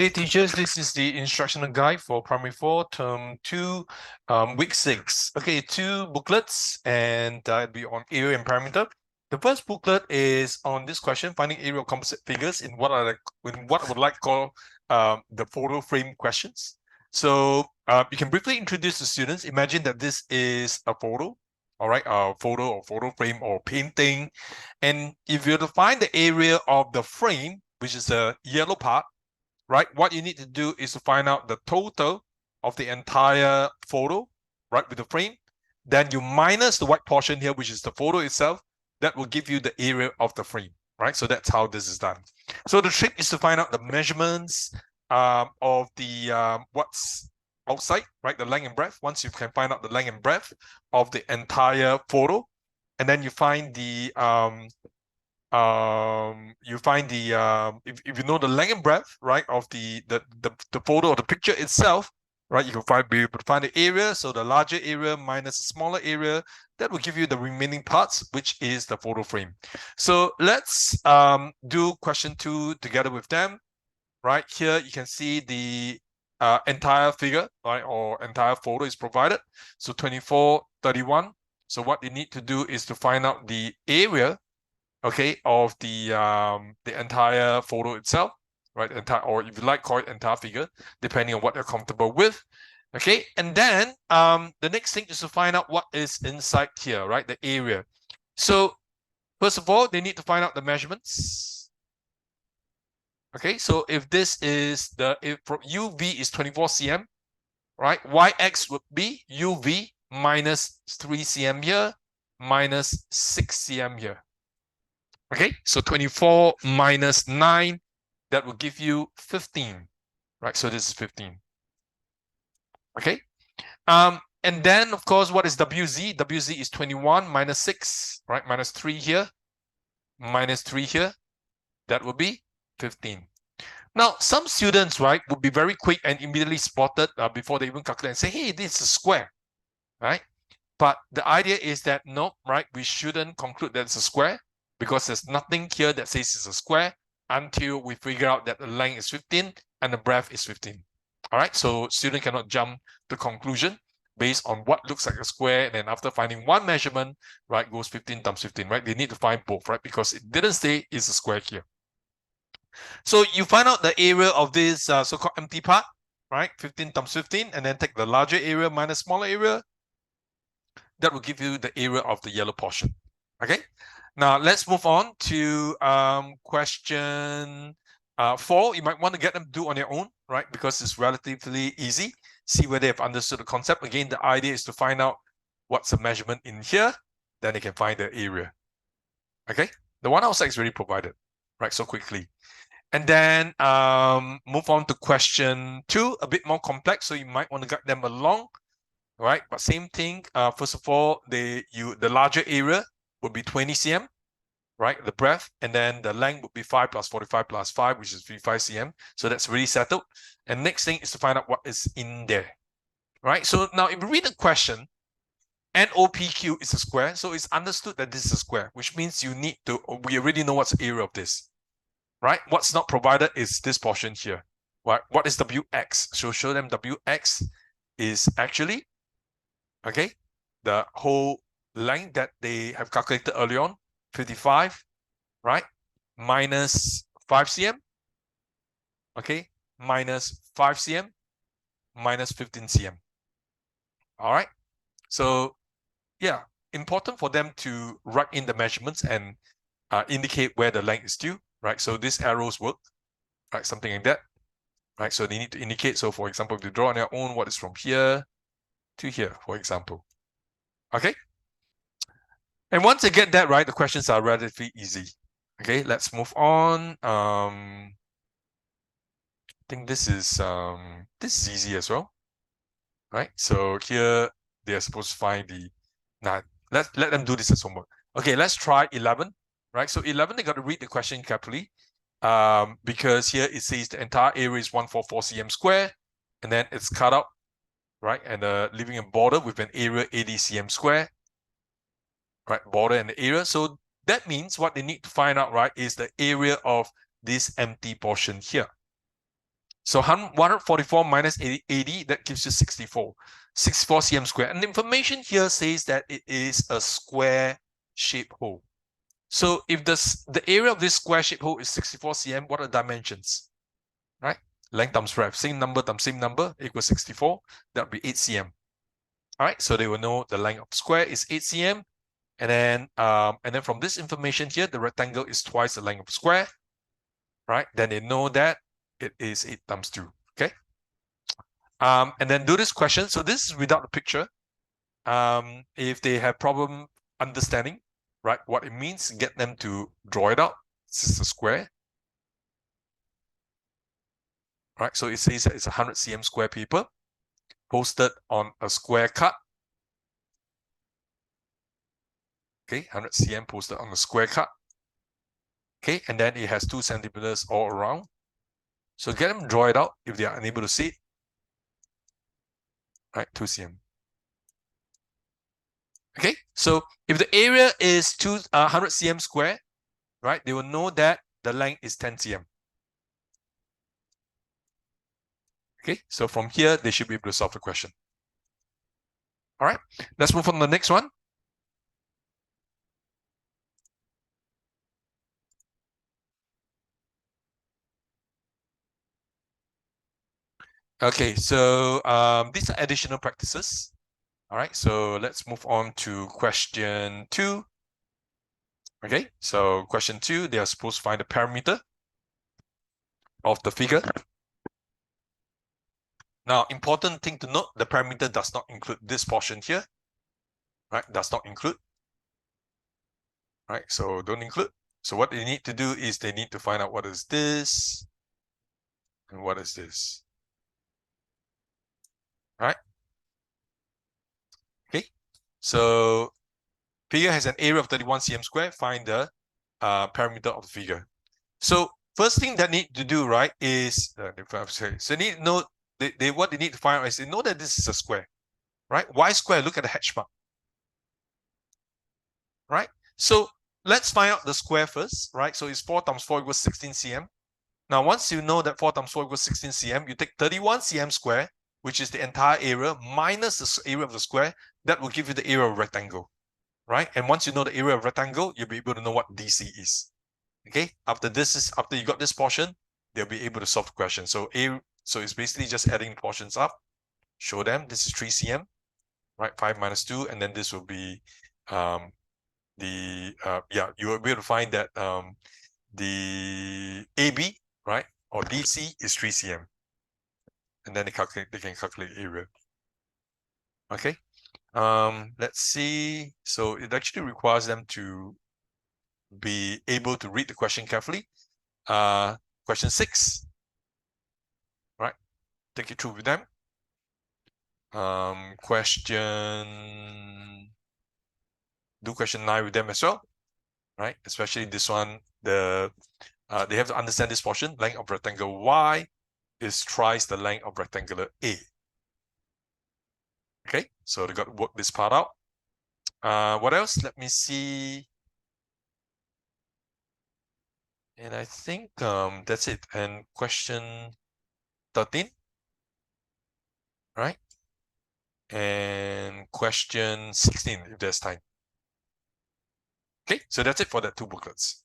Hey teachers, this is the instructional guide for Primary 4, Term 2, Week 6. Okay, two booklets, and it'll be on area and parameter. The first booklet is on this question, finding area of composite figures in what I would like to call the photo frame questions. So you can briefly introduce the students. Imagine that this is a photo, all right, a photo or photo frame or painting. And if you're to find the area of the frame, which is the yellow part, right? What you need to do is to find out the total of the entire photo, right, with the frame. Then you minus the white portion here, which is the photo itself. That will give you the area of the frame, right? So that's how this is done. So the trick is to find out the measurements of the what's outside, right? The length and breadth. Once you can find out the length and breadth of the entire photo, and then you find the if you know the length and breadth, right, of the photo or the picture itself, right, you can be able to find the area. So the larger area minus the smaller area, that will give you the remaining parts, which is the photo frame. So let's do question 2 together with them. Right here you can see the entire figure, right, or entire photo is provided. So 24, 31. So what you need to do is to find out the area, okay, of the entire photo itself, right? Entire, or if you like, call it entire figure, depending on what you're comfortable with. Okay, and then the next thing is to find out what is inside here, right? The area. So first of all, they need to find out the measurements. Okay, so if this is if UV is 24 cm, right? YX would be UV minus 3 cm here, minus 6 cm here. Okay, so 24 minus 9, that will give you 15, right? So this is 15. Okay, and then of course, what is WZ? WZ is 21 minus 6, right? Minus 3 here, minus 3 here, that will be 15. Now, some students, right, would be very quick and immediately spotted before they even calculate and say, hey, this is a square, right? But the idea is that no, right, we shouldn't conclude that it's a square, because there's nothing here that says it's a square until we figure out that the length is 15 and the breadth is 15. All right, so student cannot jump to conclusion based on what looks like a square, and then after finding one measurement, right, goes 15 times 15, right? They need to find both, right? Because it didn't say it's a square here. So you find out the area of this so-called empty part, right? 15 times 15, and then take the larger area minus smaller area. That will give you the area of the yellow portion. Okay, now let's move on to question 4. You might want to get them to do on your own, right? Because it's relatively easy. See whether they've understood the concept. Again, the idea is to find out what's the measurement in here, then they can find the area. Okay, the one outside is already provided, right? So quickly. And then move on to question 2, a bit more complex, so you might want to guide them along. Right, but same thing. First of all, the larger area would be 20 cm, right? The breadth, and then the length would be 5 plus 45 plus 5, which is 55 cm. So that's really settled. And next thing is to find out what is in there, right? So now if you read the question, NOPQ is a square, so it's understood that this is a square, which means we already know what's the area of this, right? What's not provided is this portion here, right? What is WX? So show them WX is actually, okay, the whole length that they have calculated early on, 55, right, minus 5 cm, okay, minus 5 cm, minus 15 cm. All right, so yeah, important for them to write in the measurements and indicate where the length is due, right? So these arrows work, right? Something like that, right? So they need to indicate. So for example, if you draw on your own, what is from here to here, for example. Okay, and once you get that right, the questions are relatively easy. Okay, let's move on. I think this is easy as well, right? So here they are supposed to find the. Now let them do this as homework. Okay, let's try 11. Right, so 11 they got to read the question carefully, because here it says the entire area is 144 cm square, and then it's cut out, right, and leaving a border with an area 80 cm square. Right, border and the area. So that means what they need to find out, right, is the area of this empty portion here. So 144 minus 80, that gives you 64 cm square. And the information here says that it is a square shaped hole. So if the area of this square shaped hole is 64 cm, what are the dimensions? Right? Length times breadth, same number times same number equals 64. That would be 8 cm. All right, so they will know the length of the square is 8 cm. And then from this information here, the rectangle is twice the length of the square. Right? Then they know that it is 8 times 2. Okay. And then do this question. So this is without the picture. If they have problem understanding, right, what it means, get them to draw it out. This is a square. Right, so it says that it's 100 cm square paper posted on a square cut. Okay, 100 cm posted on a square cut. Okay, and then it has 2 centimeters all around. So get them to draw it out if they are unable to see it. Right, 2 cm. Okay, so if the area is 100 cm square, right, they will know that the length is 10 cm. Okay, so from here, they should be able to solve the question. All right, let's move on to the next one. Okay, so these are additional practices. All right, so let's move on to question 2. Okay, so question 2, they are supposed to find the parameter of the figure. Now, important thing to note, the parameter does not include this portion here. Right, does not include. Right, so don't include. So what they need to do is they need to find out what is this and what is this. Right? Okay, so figure has an area of 31 cm square. Find the parameter of the figure. So first thing that need to do, right, is so need to know what they need to find out is they know that this is a square, right? Why square? Look at the hatch mark, right? So let's find out the square first, right? So it's 4 times 4 equals 16 cm. Now, once you know that 4 times 4 equals 16 cm, you take 31 cm square, which is the entire area, minus the area of the square. That will give you the area of a rectangle, right? And once you know the area of rectangle, you'll be able to know what DC is. Okay, after you got this portion, they'll be able to solve the question. So it's basically just adding portions up. Show them this is 3 cm, right? 5 minus 2, and then this will be you will be able to find that the AB, right, or DC is 3 cm, and then they can calculate area. Okay, let's see. So it actually requires them to be able to read the question carefully. Question 6, right? Take it through with them. Do question 9 with them as well, right? Especially this one, they have to understand this portion. Length of rectangle Y is thrice the length of rectangular A. Okay, so they got to work this part out. What else? Let me see. And I think that's it. And question 13, right? And question 16, if there's time. Okay, so that's it for that 2 booklets.